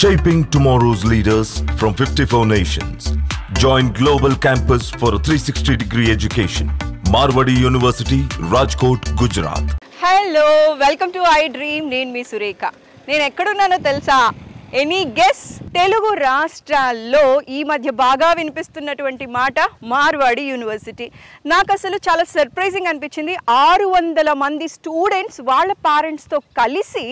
Shaping tomorrow's leaders from 54 nations. Join Global Campus for a 360-degree education. Marwadi University, Rajkot, Gujarat. Hello, welcome to I Dream. నేను మీ సురేఖ. నేను ఎక్కడున్నానో తెలుసా? Any guess? Telugu రాష్ట్రాల్లో ఈ మధ్య బాగా వినిపిస్తున్నటువంటి మాట మార్వాడి యూనివర్సిటీ. నాకు అసలు చాలా సర్ప్రైజింగ్ అనిపించింది. 600 మంది స్టూడెంట్స్ వాళ్ళ పేరెంట్స్తో కలిసి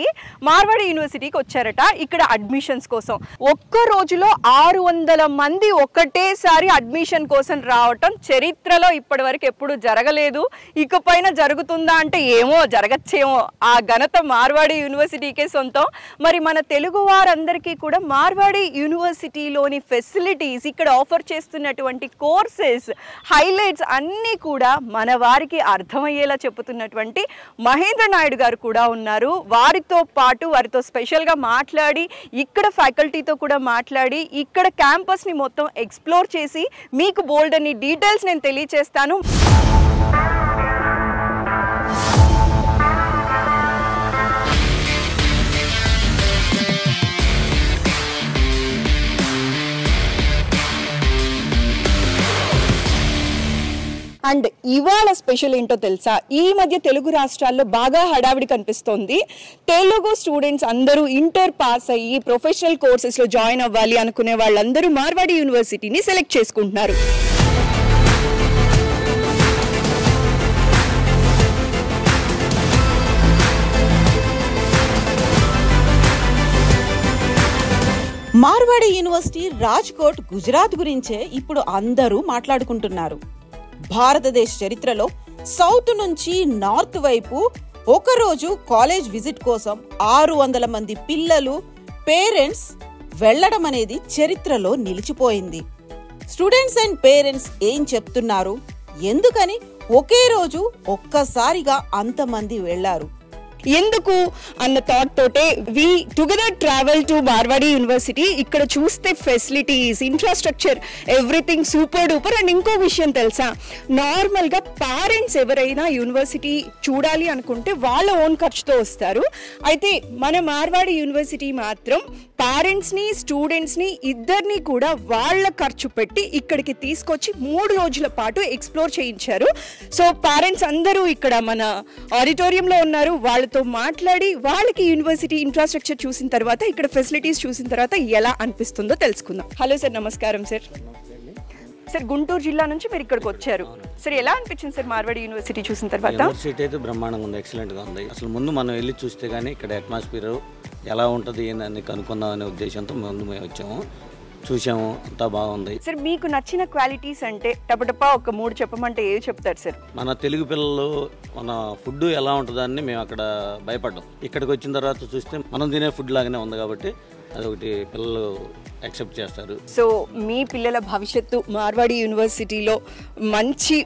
మార్వాడి యూనివర్సిటీకి వచ్చారట ఇక్కడ అడ్మిషన్స్ కోసం. ఒక్క రోజులో 600 మంది ఒకటేసారి అడ్మిషన్ కోసం రావటం చరిత్రలో ఇప్పటి వరకు ఎప్పుడు జరగలేదు. ఇకపైన జరుగుతుందా అంటే ఏమో, జరగచ్చేమో. ఆ ఘనత మార్వాడి యూనివర్సిటీకే సొంతం. మరి మన తెలుగు వారందరికీ కూడా మార్వాడి యూనివర్సిటీలోని ఫెసిలిటీస్, ఇక్కడ ఆఫర్ చేస్తున్నటువంటి కోర్సెస్, హైలైట్స్ అన్నీ కూడా మన వారికి అర్థమయ్యేలా చెప్పుతున్నటువంటి మహేంద్ర నాయుడు గారు కూడా ఉన్నారు. వారితో పాటు వారితో స్పెషల్గా మాట్లాడి, ఇక్కడ ఫ్యాకల్టీతో కూడా మాట్లాడి, ఇక్కడ క్యాంపస్ని మొత్తం ఎక్స్ప్లోర్ చేసి మీకు బోల్డ్ అన్ని డీటెయిల్స్ నేను తెలియచేస్తాను. అండ్ ఇవాళ స్పెషల్ ఏంటో తెలుసా? ఈ మధ్య తెలుగు రాష్ట్రాల్లో బాగా హడావిడి కనిపిస్తోంది. తెలుగు స్టూడెంట్స్ అందరూ ఇంటర్ పాస్ అయ్యి ప్రొఫెషనల్ కోర్సెస్లో జాయిన్ అవ్వాలి అనుకునే వాళ్ళందరూ మార్వాడి యూనివర్సిటీని సెలెక్ట్ చేసుకుంటున్నారు. మార్వాడి యూనివర్సిటీ రాజ్కోట్, గుజరాత్ గురించే ఇప్పుడు అందరూ మాట్లాడుకుంటున్నారు. భారతదేశ చరిత్రలో సౌత్ నుంచి నార్త్ వైపు ఒకరోజు కాలేజ్ విజిట్ కోసం 600 మంది పిల్లలు, పేరెంట్స్ వెళ్లడం అనేది చరిత్రలో నిలిచిపోయింది. స్టూడెంట్స్ అండ్ పేరెంట్స్ ఏం చెప్తున్నారు, ఎందుకని ఒకే రోజు ఒక్కసారిగా అంతమంది వెళ్లారు, ఎందుకు అన్న థాట్ తోటే we together travel to Marwadi university. ఇక్కడ చూస్తే facilities, infrastructure, everything super duper. And ఇంకో విషయం తెలుసా, నార్మల్గా పేరెంట్స్ ఎవరైనా యూనివర్సిటీ చూడాలి అనుకుంటే వాళ్ళ ఓన్ ఖర్చుతో వస్తారు. అయితే మన మార్వాడి యూనివర్సిటీ మాత్రం పేరెంట్స్ని, స్టూడెంట్స్ని ఇద్దరిని కూడా వాళ్ళ ఖర్చు పెట్టి ఇక్కడికి తీసుకొచ్చి 3 రోజుల పాటు ఎక్స్ప్లోర్ చేయించారు. సో పేరెంట్స్ అందరూ ఇక్కడ మన ఆడిటోరియంలో ఉన్నారు. వాళ్ళతో మాట్లాడి వాళ్ళకి యూనివర్సిటీ ఇన్ఫ్రాస్ట్రక్చర్ చూసిన తర్వాత, ఇక్కడ ఫెసిలిటీస్ చూసిన తర్వాత ఎలా అనిపిస్తుందో తెలుసుకుందాం. హలో సార్, నమస్కారం సార్. సార్, గుంటూరు జిల్లా నుంచి మీరు ఇక్కడికి వచ్చారు. సార్, ఎలా అనిపించింది సార్ మార్వాడి యూనివర్సిటీ చూసిన తర్వాత? యూనివర్సిటీ అయితే బ్రహ్మాండంగా ఉంది, ఎక్సలెంట్గా ఉంది. అసలు ముందు మనం వెళ్ళి చూస్తే కానీ ఇక్కడ అట్మాస్ఫియర్ ఎలా ఉంటుంది ఏందని కనుక్కుందాం అనే ఉద్దేశంతో ముందు మేము వచ్చాము, చూసాము, అంతా బాగుంది. సార్, మీకు నచ్చిన క్వాలిటీస్ అంటే టపటపా ఒక 3 చెప్పమంటే ఏవి చెప్తారు సార్? మన తెలుగు పిల్లలు మన ఫుడ్ ఎలా ఉంటుందని మేము అక్కడ భయపడ్డాం. ఇక్కడికి వచ్చిన తర్వాత చూస్తే మనం తినే ఫుడ్ లాగానే ఉంది కాబట్టి అదొకటి పిల్లలు యాక్సెప్ట్ చేస్తారు. సో మీ పిల్లల భవిష్యత్తు మార్వాడి యూనివర్సిటీలో మంచి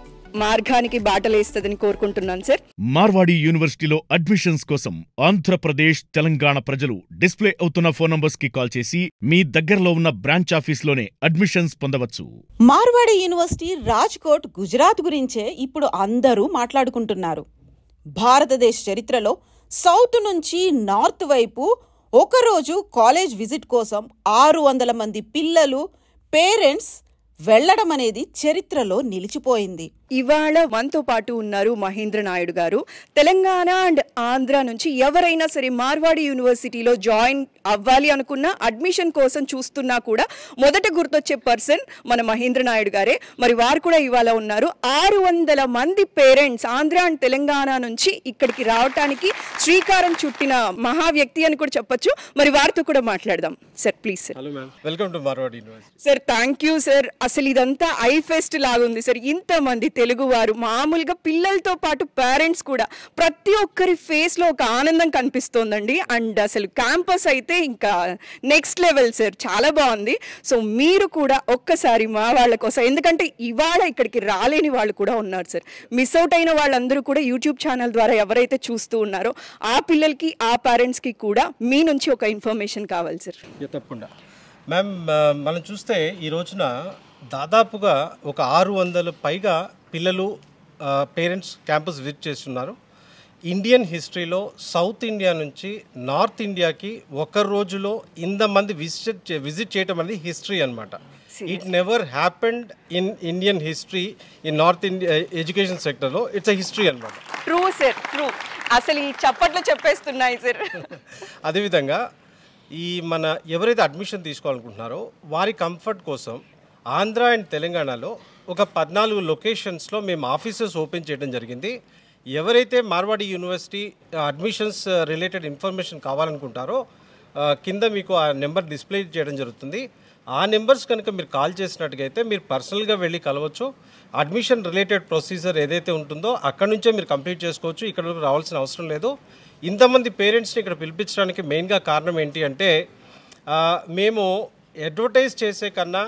మార్గానికి బాటలేస్తుందని కోరుకుంటున్నాను సార్. మార్వాడి యూనివర్సిటీలో అడ్మిషన్స్ కోసం ఆంధ్రప్రదేశ్, తెలంగాణ ప్రజలు డిస్ప్లే అవుతున్న ఫోన్ నంబర్స్ కి కాల్ చేసి మీ దగ్గరలో ఉన్న బ్రాంచ్ ఆఫీస్ లోనే అడ్మిషన్స్ పొందవచ్చు. మార్వాడి యూనివర్సిటీ రాజ్కోట్, గుజరాత్ గురించే ఇప్పుడు అందరూ మాట్లాడుకుంటున్నారు. భారతదేశ చరిత్రలో సౌత్ నుంచి నార్త్ వైపు ఒకరోజు కాలేజ్ విజిట్ కోసం 600 మంది పిల్లలు, పేరెంట్స్ వెళ్లడం అనేది చరిత్రలో నిలిచిపోయింది. ఇవాళ మనతో పాటు ఉన్నారు మహేంద్ర నాయుడు గారు. తెలంగాణ అండ్ ఆంధ్ర నుంచి ఎవరైనా సరే మార్వాడి యూనివర్సిటీలో జాయిన్ అవ్వాలి అనుకున్నా, అడ్మిషన్ కోసం చూస్తున్నా కూడా మొదట గుర్తొచ్చే పర్సన్ మన మహేంద్ర నాయుడు గారే. మరి వారు కూడా ఇవాళ ఉన్నారు. 600 మంది పేరెంట్స్ ఆంధ్ర అండ్ తెలంగాణ నుంచి ఇక్కడికి రావటానికి శ్రీకారం చుట్టిన మహా వ్యక్తి అని కూడా చెప్పొచ్చు. మరి వారితో కూడా మాట్లాడదాం. Sir, please sir. Hello ma'am, welcome to Marwadi university. Sir, thank you sir. అసలు ఇదంతా ఐ ఫెస్ట్ లాగుంది సార్. ఇంతమంది తెలుగు వారు, మామూలుగా పిల్లలతో పాటు పేరెంట్స్ కూడా, ప్రతి ఒక్కరి ఫేస్ లో ఒక ఆనందం కనిపిస్తోందండి. అండ్ అసలు క్యాంపస్ అయితే ఇంకా నెక్స్ట్ లెవెల్ సార్, చాలా బాగుంది. సో మీరు కూడా ఒక్కసారి మా వాళ్ళ కోసం, ఎందుకంటే ఇవాళ ఇక్కడికి రాలేని వాళ్ళు కూడా ఉన్నారు సార్, మిస్ అవుట్ అయిన వాళ్ళందరూ కూడా యూట్యూబ్ ఛానల్ ద్వారా ఎవరైతే చూస్తూ ఉన్నారో ఆ పిల్లలకి, ఆ పేరెంట్స్కి కూడా మీ నుంచి ఒక ఇన్ఫర్మేషన్ కావాలి సార్. తప్పకుండా మ్యామ్, మనం చూస్తే ఈ రోజున దాదాపుగా ఒక 600 పైగా పిల్లలు, పేరెంట్స్ క్యాంపస్ విజిట్ చేస్తున్నారు. ఇండియన్ హిస్టరీలో సౌత్ ఇండియా నుంచి నార్త్ ఇండియాకి ఒక రోజులో ఇంతమంది విజిట్ చేయటం అనేది హిస్టరీ అనమాట. It never happened in Indian history in north India education సెక్టర్లో. ఇట్స్ అ హిస్టరీ అనమాట. True sir, true. అసలు ఈ చప్పట్లు చెప్పేస్తున్నాయి సార్. అదేవిధంగా ఈ మన ఎవరైతే అడ్మిషన్ తీసుకోవాలనుకుంటున్నారో వారి కంఫర్ట్ కోసం ఆంధ్ర అండ్ తెలంగాణలో ఒక 14 లొకేషన్స్లో మేము ఆఫీసెస్ ఓపెన్ చేయడం జరిగింది. ఎవరైతే Marwadi university admissions related information కావాలనుకుంటారో కింద మీకు ఆ నెంబర్ డిస్ప్లే చేయడం జరుగుతుంది. ఆ నెంబర్స్ కనుక మీరు కాల్ చేసినట్టుగైతే మీరు పర్సనల్గా వెళ్ళి కలవచ్చు. అడ్మిషన్ రిలేటెడ్ ప్రొసీజర్ ఏదైతే ఉంటుందో అక్కడ నుంచే మీరు కంప్లీట్ చేసుకోవచ్చు. ఇక్కడ రావాల్సిన అవసరం లేదు. ఇంతమంది పేరెంట్స్ని ఇక్కడ పిలిపించడానికి మెయిన్గా కారణం ఏంటి అంటే మేము అడ్వర్టైజ్ చేసే కన్నా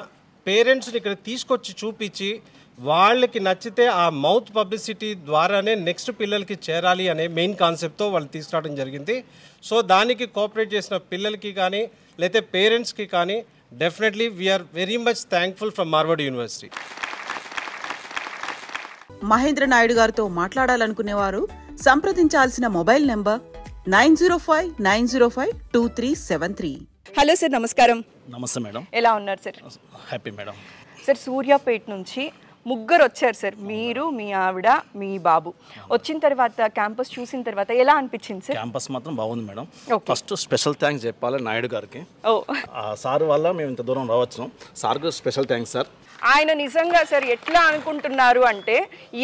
పేరెంట్స్ని ఇక్కడ తీసుకొచ్చి చూపించి వాళ్ళకి నచ్చితే ఆ మౌత్ పబ్లిసిటీ ద్వారానే నెక్స్ట్ పిల్లలకి చేరాలి అనే మెయిన్ కాన్సెప్ట్తో వాళ్ళు తీసుకురావడం జరిగింది. సో దానికి కోఆపరేట్ చేసిన పిల్లలకి కానీ లేకపోతే పేరెంట్స్కి కానీ definitely we are very much thankful from Marwadi university. Mahendra Naidu గారితో మాట్లాడాలనుకునేవారు సంప్రదించాల్సిన మొబైల్ నెంబర్ 9059052373. హలో సార్, నమస్కారం. నమస్తే మేడం. ఎలా ఉన్నారు sir? Happy madam. Sir, Suryapet నుంచి ముగ్గురు వచ్చారు సార్. మీరు, మీ ఆవిడ, మీ బాబు. వచ్చిన తర్వాత క్యాంపస్ చూసిన తర్వాత ఎలా అనిపించింది సార్? క్యాంపస్ మాత్రం బాగుంది మేడం. ఫస్ట్ స్పెషల్ థ్యాంక్స్ చెప్పాలి నాయుడు గారికి. సార్ వల్ల మేము ఇంత దూరం రావచ్చు. సార్కు స్పెషల్ థ్యాంక్స్ సార్. ఆయన నిజంగా సార్ ఎట్లా అనుకుంటున్నారు అంటే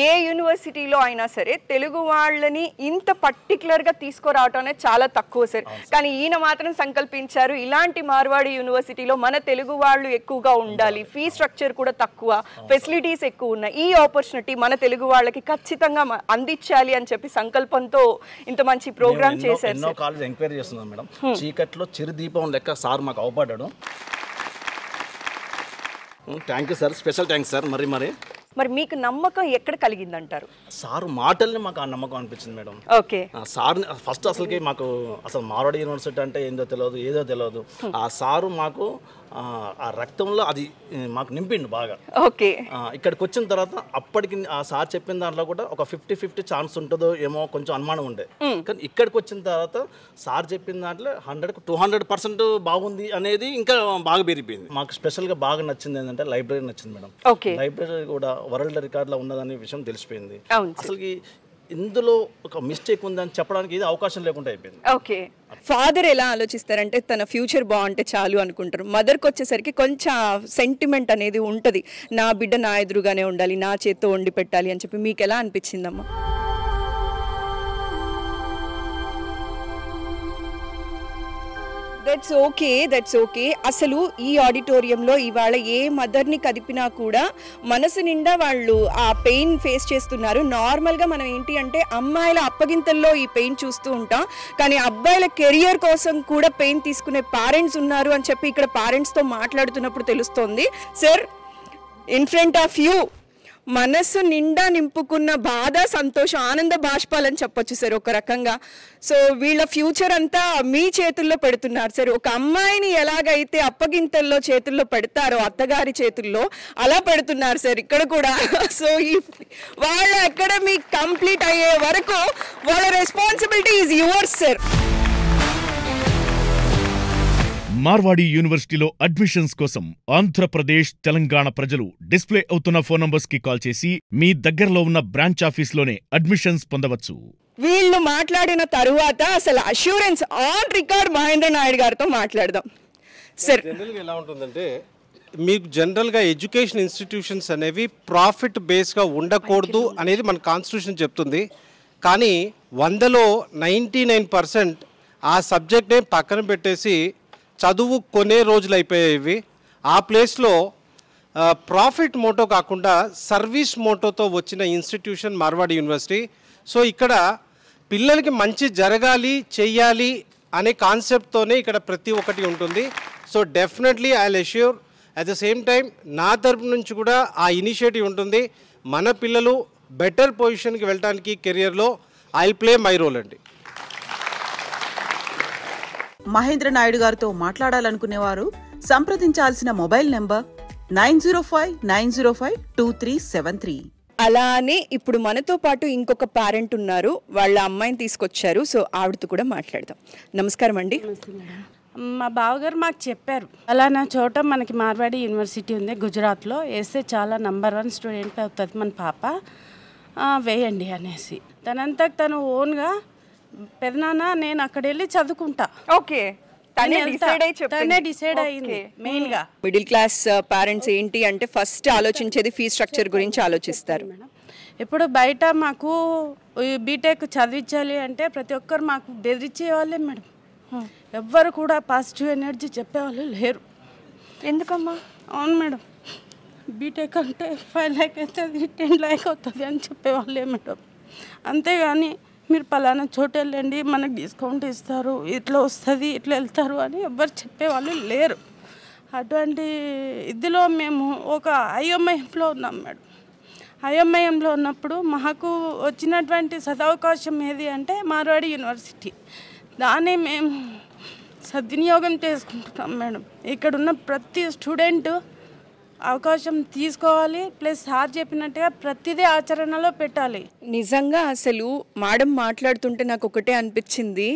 ఏ యూనివర్సిటీలో అయినా సరే తెలుగు వాళ్ళని ఇంత పర్టికులర్గా తీసుకురావటం అనేది చాలా తక్కువ సార్. కానీ ఈయన మాత్రం సంకల్పించారు ఇలాంటి మార్వాడి యూనివర్సిటీలో మన తెలుగు వాళ్ళు ఎక్కువగా ఉండాలి, ఫీ స్ట్రక్చర్ కూడా తక్కువ, ఫెసిలిటీస్ ఎక్కువ ఉన్నాయి, ఈ ఆపర్చునిటీ మన తెలుగు వాళ్ళకి ఖచ్చితంగా అందించాలి అని చెప్పి సంకల్పంతో ఇంత మంచి ప్రోగ్రామ్ చేశారు. ఎన్నో కాలేజ్ ఎంక్వైరీ చేస్తున్నాం మేడం. చీకట్లో చిరుదీపం లెక్క సార్ మాకు అవపడ్డాడు. Thank you sir, special thanks sir. మరి మీకు నమ్మకం ఎక్కడ కలిగిందంటారు? సార్ మాటల్ని మాకు ఆ నమ్మకం అనిపించింది మేడం. ఓకే. సార్ ఫస్ట్ అసలుకి మాకు అసలు మార్వాడి యూనివర్సిటీ అంటే ఏదో తెలియదు. ఆ సారు మాకు ఆ రక్తంలో అది మాకు నింపిండు బాగా. ఓకే. ఇక్కడికి వచ్చిన తర్వాత అప్పటికి ఆ సార్ చెప్పిన దాంట్లో కూడా ఒక 50-50 ఛాన్స్ ఉంటుందో ఏమో కొంచెం అనుమానం ఉండే. కానీ ఇక్కడికి వచ్చిన తర్వాత సార్ చెప్పిన దాంట్లో 100-200% బాగుంది అనేది ఇంకా బాగా పెరిగిపోయింది. మాకు స్పెషల్గా బాగా నచ్చింది ఏంటంటే లైబ్రరీ నచ్చింది మేడం. లైబ్రరీ కూడా వరల్డ్ రికార్డులో ఉన్నదనే విషయం తెలిసిపోయింది. అసలుకి ఇందులో ఒక మిస్టేక్ ఉందని చెప్పడానికి ఇది అవకాశం లేకుండా అయిపోయింది. ఓకే. ఫాదర్ ఎలా ఆలోచిస్తారంటే తన ఫ్యూచర్ బాగుంటే చాలు అనుకుంటారు. మదర్కి వచ్చేసరికి కొంచెం సెంటిమెంట్ అనేది ఉంటుంది, నా బిడ్డ నా ఎదురుగానే ఉండాలి, నా చేత్తో వండి పెట్టాలి అని చెప్పి. మీకు ఎలా అనిపించిందమ్మా? That's okay. అసలు ఈ ఆడిటోరియంలో ఇవాళ ఏ మదర్ని కదిపినా కూడా మనసు నిండా వాళ్ళు ఆ పెయిన్ ఫేస్ చేస్తున్నారు. నార్మల్గా మనం ఏంటి అంటే అమ్మాయిల అప్పగింతల్లో ఈ పెయిన్ చూస్తూ ఉంటాం, కానీ అబ్బాయిల కెరియర్ కోసం కూడా పెయిన్ తీసుకునే పేరెంట్స్ ఉన్నారు అని చెప్పి ఇక్కడ పేరెంట్స్తో మాట్లాడుతున్నప్పుడు తెలుస్తోంది. Sir, in front of you మనసు నిండా నింపుకున్న బాధ, సంతోషం, ఆనంద బాష్పాలని చెప్పొచ్చు సార్ ఒక రకంగా. సో వీళ్ళ ఫ్యూచర్ అంతా మీ చేతుల్లో పెడుతున్నారు సార్. ఒక అమ్మాయిని ఎలాగైతే అప్పగింతల్లో చేతుల్లో పెడతారో అత్తగారి చేతుల్లో, అలా పెడుతున్నారు సార్ ఇక్కడ కూడా. సో ఈ వాళ్ళ అకాడమీ కంప్లీట్ అయ్యే వరకు వాళ్ళ responsibility is yours sir. Marwadi యూనివర్సిటీలో అడ్మిషన్స్ కోసం ఆంధ్రప్రదేశ్, తెలంగాణ ప్రజలు డిస్ప్లే అవుతున్న ఫోన్ నంబర్స్ కి కాల్ చేసి మీ దగ్గరలో ఉన్న బ్రాంచ్ ఆఫీస్లోనే అడ్మిషన్స్ పొందవచ్చు. వీళ్ళు మాట్లాడిన తరువాత అసలు assurance on record Mahendra Naidu గారితో మాట్లాడదాం. సార్, జనరల్గా ఎలా ఉంటుందంటే మీకు జనరల్గా ఎడ్యుకేషన్ ఇన్స్టిట్యూషన్స్ అనేవి ప్రాఫిట్ బేస్గా ఉండకూడదు అనేది మన కాన్స్టిట్యూషన్ చెప్తుంది. కానీ 100లో 99% ఆ సబ్జెక్ట్నే పక్కన పెట్టేసి చదువు కొనే రోజులు అయిపోయేవి. ఆ ప్లేస్లో ప్రాఫిట్ మోటో కాకుండా సర్వీస్ మోటోతో వచ్చిన ఇన్స్టిట్యూషన్ మార్వాడి యూనివర్సిటీ. సో ఇక్కడ పిల్లలకి మంచి జరగాలి, చెయ్యాలి అనే కాన్సెప్ట్తోనే ఇక్కడ ప్రతి ఒక్కటి ఉంటుంది. So definitely I will assure at the same time నా తరపు నుంచి కూడా ఆ ఇనిషియేటివ్ ఉంటుంది. మన పిల్లలు బెటర్ పొజిషన్కి వెళ్ళడానికి కెరియర్లో I will play my role అండి. మహేంద్ర నాయుడు గారితో మాట్లాడాలనుకునేవారు సంప్రదించాల్సిన మొబైల్ నెంబర్ 9059052373. అలానే ఇప్పుడు మనతో పాటు ఇంకొక పేరెంట్ ఉన్నారు, వాళ్ళ అమ్మాయిని తీసుకొచ్చారు. సో ఆవిడతో కూడా మాట్లాడదాం. నమస్కారం అండి. మా బావగారు మాకు చెప్పారు, అలానా చోట మనకి మార్వాడి యూనివర్సిటీ ఉంది గుజరాత్లో, వేస్తే చాలా నంబర్ 1 స్టూడెంట్ అవుతుంది మన పాప, వేయండి అనేసి. తనంతకు తను ఓన్గా పెదనాన్న నేను అక్కడ వెళ్ళి చదువుకుంటా. ఓకే, తనే డిసైడ్ అయింది మెయిన్గా. మిడిల్ క్లాస్ పేరెంట్స్ ఏంటి అంటే ఫస్ట్ ఆలోచించేది ఫీ స్ట్రక్చర్ గురించి ఆలోచిస్తారు. ఇప్పుడు బయట మాకు బీటెక్ చదివించాలి అంటే ప్రతి ఒక్కరు మాకు బెదిరించేవాళ్ళే మేడం. ఎవ్వరు కూడా పాజిటివ్ ఎనర్జీ చెప్పేవాళ్ళు లేరు. ఎందుకమ్మా? అవును మేడం, బీటెక్ అంటే 5 lakh అవుతుంది, 10 lakh అవుతుంది అని చెప్పేవాళ్ళే మేడం. అంతేగాని మీరు పలానా చోటు వెళ్ళండి మనకు డిస్కౌంట్ ఇస్తారు, ఇట్లా వస్తుంది, ఇట్లా వెళ్తారు అని ఎవ్వరు చెప్పేవాళ్ళు లేరు. అటువంటి ఇదిలో మేము ఒక ఐఎంఐఎంలో ఉన్నాం మేడం. ఐఎంఐఎంలో ఉన్నప్పుడు మాకు వచ్చినటువంటి సదవకాశం ఏది అంటే మార్వాడి యూనివర్సిటీ. దాన్ని మేము సద్వినియోగం చేసుకుంటున్నాం మేడం. ఇక్కడున్న ప్రతి స్టూడెంట్ అవకాశం తీసుకోవాలి, ప్లస్ సార్ చెప్పినట్టుగా ప్రతిదీ ఆచరణలో పెట్టాలి. నిజంగా అసలు మేడం మాట్లాడుతుంటే నాకు ఒకటే అనిపించింది,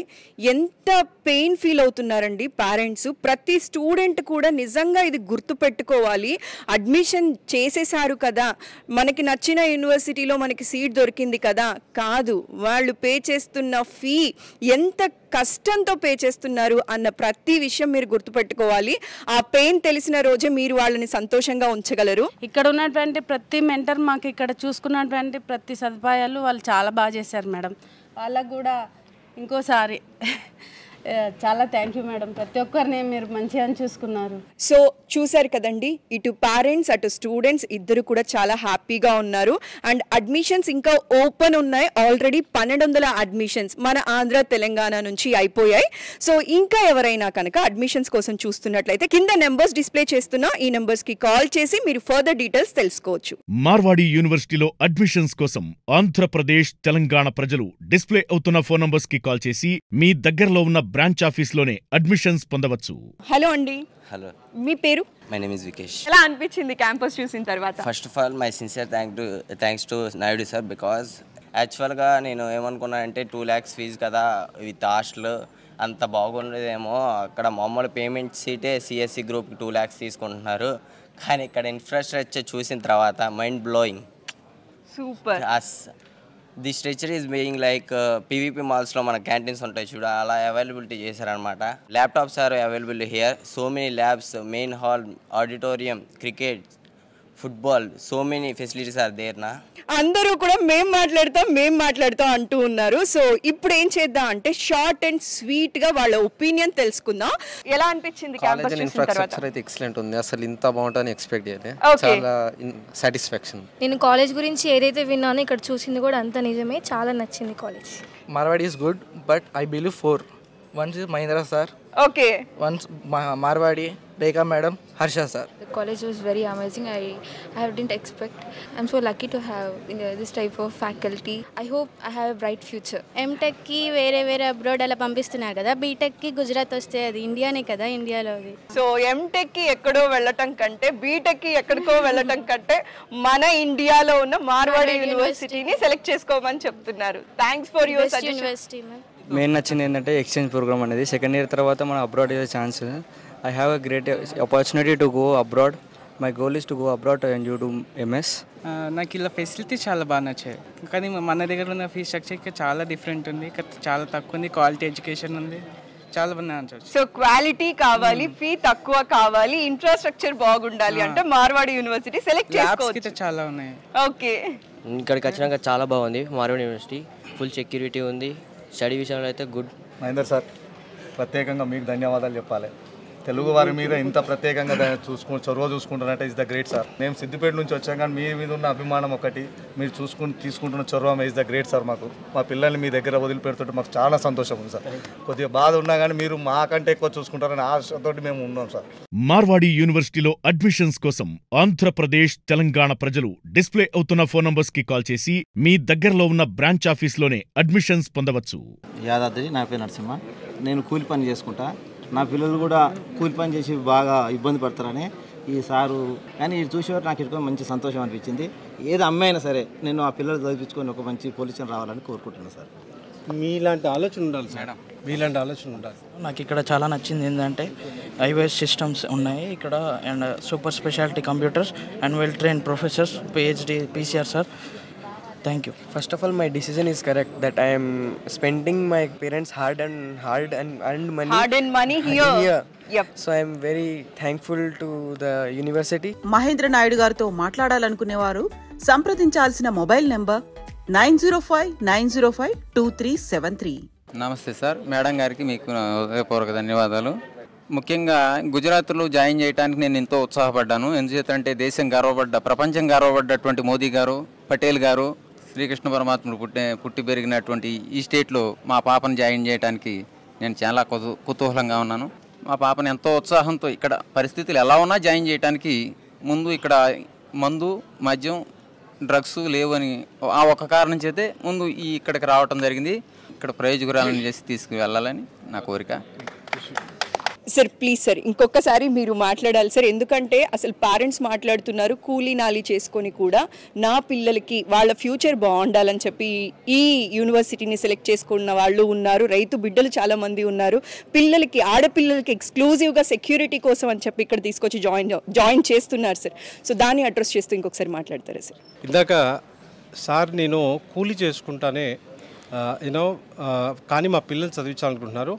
ఎంత పెయిన్ ఫీల్ అవుతున్నారండి పేరెంట్స్. ప్రతి స్టూడెంట్ కూడా నిజంగా ఇది గుర్తు పెట్టుకోవాలి. అడ్మిషన్ చేసేసారు కదా, మనకి నచ్చిన యూనివర్సిటీలో మనకి సీట్ దొరికింది కదా, కాదు, వాళ్ళు పే చేస్తున్న ఫీ ఎంత కష్టంతో పే చేస్తున్నారు అన్న ప్రతి విషయం మీరు గుర్తుపెట్టుకోవాలి. ఆ పెయిన్ తెలిసిన రోజే మీరు వాళ్ళని సంతోషంగా ఉంచగలరు. ఇక్కడ ఉన్నటువంటి ప్రతి మెంటర్ మాకు ఇక్కడ చూసుకున్నటువంటి ప్రతి సదుపాయాలు వాళ్ళు చాలా బాగా చేశారు మేడం. వాళ్ళకు కూడా ఇంకోసారి చాలా థ్యాంక్ యూ మేడం. ప్రతి ఒక్కరిని మీరు మంచిగా చూసుకున్నారు. సో చూసారు కదండి, ఇటు పేరెంట్స్ అటు స్టూడెంట్స్ ఇద్దరు కూడా చాలా హ్యాపీగా ఉన్నారు. అండ్ అడ్మిషన్స్ ఇంకా ఓపెన్ ఉన్నాయి. ఆల్రెడీ 1200 అడ్మిషన్స్ మన ఆంధ్ర తెలంగాణ నుంచి అయిపోయాయి. సో ఇంకా ఎవరైనా కనుక అడ్మిషన్స్ కోసం చూస్తున్నట్లయితే కింద నెంబర్స్ డిస్ప్లే చేస్తున్నా ఈ నెంబర్స్ కి కాల్ చేసి మీరు ఫర్దర్ డీటెయిల్స్ తెలుసుకోవచ్చు. మార్వాడి యూనివర్సిటీలో అడ్మిషన్స్ కోసం ఆంధ్రప్రదేశ్ తెలంగాణ ప్రజలు డిస్ప్లే అవుతున్న ఫోన్ నంబర్స్ కి కాల్ చేసి మీ దగ్గరలో ఉన్న బ్రాంచ్ ఆఫీస్లోనే అడ్మిషన్స్ పొందవచ్చు. హలో అండి. హలో, మీ పేరు? My name is Vikesh. ఎలా అనిపించింది క్యాంపస్ చూసిన తర్వాత? First of all my sincere thanks to Naidu sir. Because యాక్చువల్గా నేను ఏమనుకున్నా అంటే 2 lakhs ఫీజు కదా విత్ హాస్టల్ అంత బాగుండేదేమో, అక్కడ మామూలు పేమెంట్ సీటే సిఎస్సి గ్రూప్కి 2 lakhs తీసుకుంటున్నారు. కానీ ఇక్కడ ఇన్ఫ్రాస్ట్రక్చర్ చూసిన తర్వాత mind blowing. Super. The structure is being like PVP మాల్స్లో మన క్యాంటీన్స్ ఉంటాయి చూడ, అలా అవైలబిలిటీ చేశారనమాట. Laptops are available here. So many labs, main hall, auditorium, cricket, football, so many facilities are there నా. అందరూ కూడా మేం మాట్లాడతాం అంటూ ఉన్నారు. సో ఇప్పుడు ఏం చేద్దాం అంటే షార్ట్ అండ్ స్వీట్ గా వాళ్ళ ఒపీనియన్ తెలుసుకుందాం. ఎలా అనిపించింది క్యాంపస్ చూసిన తర్వాత? అయితే ఎక్సలెంట్ ఉంది. అసలు ఇంత బాగుంటుందని ఎక్స్పెక్ట్ చేయలేదు. చాలా సాటిస్ఫాక్షన్. నేను కాలేజ్ గురించి ఏదైతే విన్నానో ఇక్కడ చూసింది కూడా అంత నిజమే. చాలా నచ్చింది college. Marwadi is good, but I believe 4. Once is Mahindra sir. Okay. Once Marwadi, Rekha madam, Harsha sir. The college was very amazing. I didn't expect. I'm so lucky to have this type of faculty. I hope I have a bright future. M.Tech కి వేరే abroad అలా పంపిస్తున్నారు కదా, BTech కి గుజరాత్ వస్తే అది ఇండియానే కదా, ఇండియాలోది. So M.Tech కి ఎక్కడో వెళ్ళటం కంటే బీటెక్ కి ఎక్కడికో వెళ్ళటం కంటే మన ఇండియాలో ఉన్న మార్వాడి యూనివర్సిటీని సెలెక్ట్ చేసుకోమని చెప్తున్నారు. Thanks for your suggestion. Main నచ్చింది ఏంటంటే ఎక్స్చేంజ్ ప్రోగ్రామ్ అనేది. సెకండ్ ఇయర్ తర్వాత మనం అబ్రాడ్ అయ్యే chance. I have a great opportunity to go abroad. My goal is to go abroad and you to MS. నాకు ఇలా ఫెసిలిటీ చాలా బాగా నచ్చాయి. కానీ మన దగ్గర ఉన్న ఫీ స్ట్రక్చర్ చాలా డిఫరెంట్ ఉంది, చాలా తక్కువ ఉంది. క్వాలిటీ ఎడ్యుకేషన్ ఉంది, చాలా బాగా. సో క్వాలిటీ కావాలి, ఫీ తక్కువ కావాలి, ఇన్ఫ్రాస్ట్రక్చర్ బాగుండాలి అంటే మార్వాడి యూనివర్సిటీ సెలెక్ట్ చేసుకోవచ్చు. చాలా ఉన్నాయి. ఓకే, ఇక్కడికి వచ్చినాక చాలా బాగుంది మార్వాడి యూనివర్సిటీ. ఫుల్ సెక్యూరిటీ ఉంది. స్టడీ విషయంలో అయితే గుడ్. మహేందర్ సార్, ప్రత్యేకంగా మీకు ధన్యవాదాలు చెప్పాలి. తెలుగు వారి మీద ఇంత ప్రత్యేకంగా చొరవ చూసుకుంటున్నట్టే ఇస్ ద గ్రేట్ సార్. మేము సిద్దిపేట నుంచి వచ్చాం, కానీ మీ మీద ఉన్న అభిమానం ఒకటి, మీరు తీసుకుంటున్న చొరవ ఇస్ ద గ్రేట్ సార్. మాకు మా పిల్లల్ని మీ దగ్గర వదిలిపెడుతుంటే మాకు చాలా సంతోషం ఉంది సార్. కొద్దిగా బాధ ఉన్నా కానీ మీరు మాకంటే ఎక్కువ చూసుకుంటారని ఆశతో మేము ఉన్నాం సార్. మార్వాడి యూనివర్సిటీలో అడ్మిషన్స్ కోసం ఆంధ్రప్రదేశ్ తెలంగాణ ప్రజలు డిస్ప్లే అవుతున్న ఫోన్ నంబర్స్ కి కాల్ చేసి మీ దగ్గరలో ఉన్న బ్రాంచ్ ఆఫీస్లోనే అడ్మిషన్స్ పొందవచ్చు. యాదాద్రి, నా పేరు నరసింహ. నేను కూలి పని చేసుకుంటా. నా పిల్లలు కూడా కూలి పని చేసి బాగా ఇబ్బంది పడతారని ఈ సారు, కానీ ఇది చూసేవారు నాకు ఎక్కువ మంచి సంతోషం అనిపించింది. ఏది అమ్మాయినా సరే నేను ఆ పిల్లలు చదివించుకొని ఒక మంచి పొజిషన్ రావాలని కోరుకుంటున్నాను సార్. మీలాంటి ఆలోచన ఉండాలి మేడం, మీలాంటి ఆలోచన ఉండాలి. నాకు ఇక్కడ చాలా నచ్చింది ఏంటంటే ఐఓఎస్ సిస్టమ్స్ ఉన్నాయి ఇక్కడ, and super speciality computers and well train professors, PhD, PCR sir. Thank you. First of all, my decision is correct that I am spending my parents' hard and money here. Yep. So I am very thankful to the university. Mahendra Naidu గారితో మాట్లాడాలనుకునేవారు సంప్రదించాల్సిన mobile number 9059052373. నమస్తే sir, madam గారికి మీకు హృదయపూర్వక ధన్యవాదాలు. ముఖ్యంగా గుజరాత్లో జాయిన్ చేయడానికి నేను ఎంతో ఉత్సాహపడ్డాను. ఎందుచేతంటే దేశం ప్రపంచం గర్వపడ్డటువంటి మోదీ గారు, పటేల్ గారు, శ్రీకృష్ణ పరమాత్ముడు పుట్టి పెరిగినటువంటి ఈ స్టేట్లో మా పాపను జాయిన్ చేయడానికి నేను చాలా కుతూహలంగా ఉన్నాను. మా పాపను ఎంతో ఉత్సాహంతో ఇక్కడ పరిస్థితులు ఎలా ఉన్నా జాయిన్ చేయడానికి ముందు ఇక్కడ మందు, మద్యం, డ్రగ్స్ లేవని ఆ ఒక్క కారణం చేతే ముందు ఇక్కడికి రావటం జరిగింది. ఇక్కడ ప్రయోజకురాలను చేసి తీసుకువెళ్ళాలని నా కోరిక. సార్ ప్లీజ్ సార్ ఇంకొకసారి మీరు మాట్లాడాలి సార్, ఎందుకంటే అసలు పేరెంట్స్ మాట్లాడుతున్నారు కూలీ నాలి చేసుకొని కూడా నా పిల్లలకి వాళ్ళ ఫ్యూచర్ బాగుండాలని చెప్పి ఈ యూనివర్సిటీని సెలెక్ట్ చేసుకున్న వాళ్ళు ఉన్నారు, రైతు బిడ్డలు చాలామంది ఉన్నారు, పిల్లలకి ఆడపిల్లలకి ఎక్స్క్లూజివ్గా సెక్యూరిటీ కోసం అని చెప్పి ఇక్కడ తీసుకొచ్చి జాయిన్ చేస్తున్నారు సార్. సో దాన్ని అడ్రస్ చేస్తూ ఇంకొకసారి మాట్లాడతారా సార్? ఇందాక సార్ నేను కూలీ చేసుకుంటానే కానీ మా పిల్లల్ని చదివించాలనుకుంటున్నారు.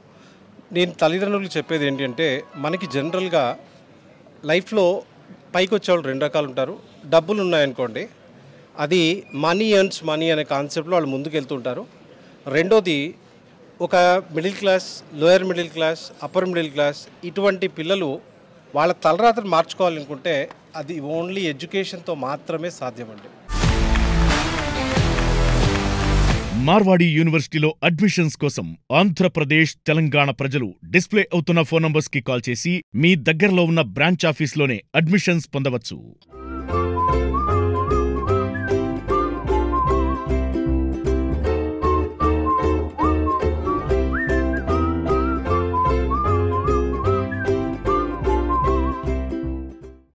నేను తల్లిదండ్రులకు చెప్పేది ఏంటంటే మనకి జనరల్గా లైఫ్లో పైకి వచ్చేవాళ్ళు రెండు రకాలు ఉంటారు. డబ్బులు ఉన్నాయనుకోండి, అది మనీ ఎర్న్స్ మనీ అనే కాన్సెప్ట్లో వాళ్ళు ముందుకు వెళ్తుంటారు. రెండోది ఒక middle class, lower middle class, upper middle class ఇటువంటి పిల్లలు వాళ్ళ తలరాత్రి మార్చుకోవాలనుకుంటే అది ఓన్లీ ఎడ్యుకేషన్తో మాత్రమే సాధ్యమండి. మార్వాడి యూనివర్సిటీలో అడ్మిషన్స్ కోసం ఆంధ్రప్రదేశ్, తెలంగాణ ప్రజలు డిస్ప్లే అవుతున్న ఫోన్ నంబర్స్ కి కాల్ చేసి మీ దగ్గరలో ఉన్న బ్రాంచ్ ఆఫీస్లోనే అడ్మిషన్స్ పొందవచ్చు.